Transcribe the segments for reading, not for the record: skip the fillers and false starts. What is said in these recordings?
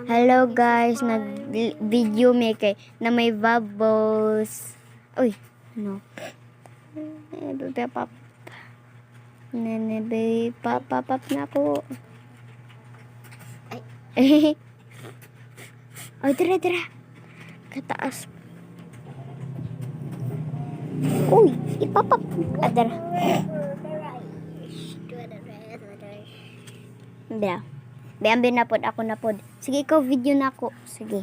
Hello guys, nag-video may kay na may bubbles. Uy, ano? Baby pop. Nene baby pop na po. Ay. Ay, tira. Kataas. Uy, ipapap. Adara. Bea. Beambi na pod ako na pod. Sige ikaw video na ako. Sige.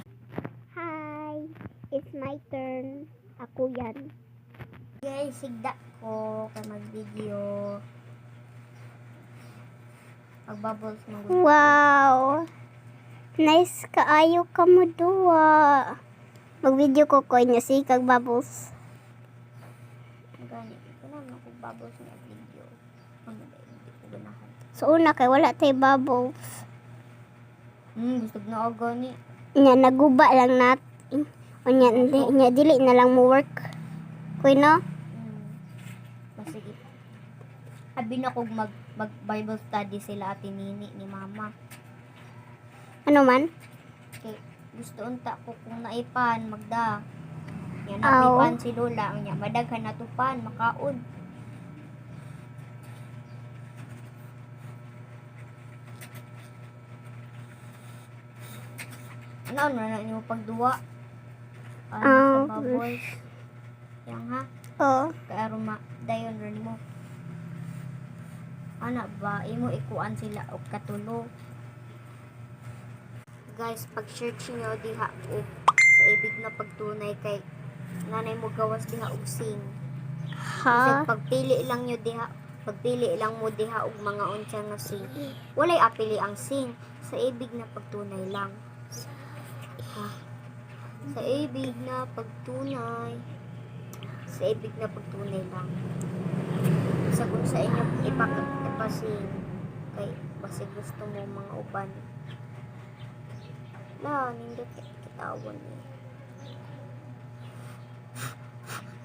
Hi, it's my turn. Ako yan. Guys, sigda ko ka mag-video. Mag-bubbles mo. Wow! Nice kaayo ka mo duwa. Mag-video ko ko niya si kag bubbles. Gani, kailangan ko bubbles na video. Ano ba, hindi ko ganahan. So una kay wala tay bubbles. Gusto ko na ako gani. Nya naguba lang nat. Nya nya dili na lang mo work. Kuy no? Sige. Abi na kog mag Bible study sila ate Nini ni mama. Ano man? Kay gusto unta ko kung naipan magda. Yan Aw. napipan si Lola nya madaghan na tupan makaon. Ano na niyo pagduwa? Aw. Bubbles. Yang ha? Oo. Kay aroma dayon rin mo. Ana ba imo ikuan sila og katulo. Guys, pag search niyo diha og sa ibig na pagtunay kay nanay mo gawas diha og sing. Ha? Pagpili lang nyo diha, pagpili lang mo diha og mga unsa nga sing. Walay apili ang sing sa ibig na pagtunay lang. Ha? Sa ibig na pagtunay. Sa ibig na pagtunay lang. Sa kung sa inyo ipasing kay basi gusto mo mga uban. La, nindot kitawan ni.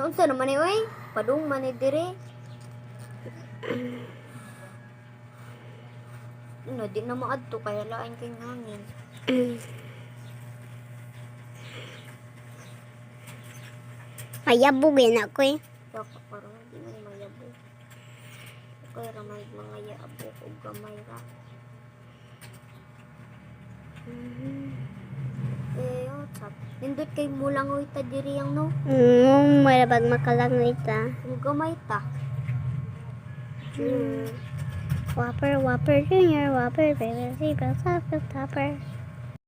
Unsa naman ni oy? Padung man ni dire. Ano, di na maadto kaya lain kay hangin. Mayabugin ako eh. Baka parang di man mayabo. Kaya ramay mga yabo ug gamay ra. Chap. Nindot kay mulangoy ta diri yang no. Malabag makalangoy ta. Ug gamay ta. Whopper, Junior, Whopper, baby, zebra, topper.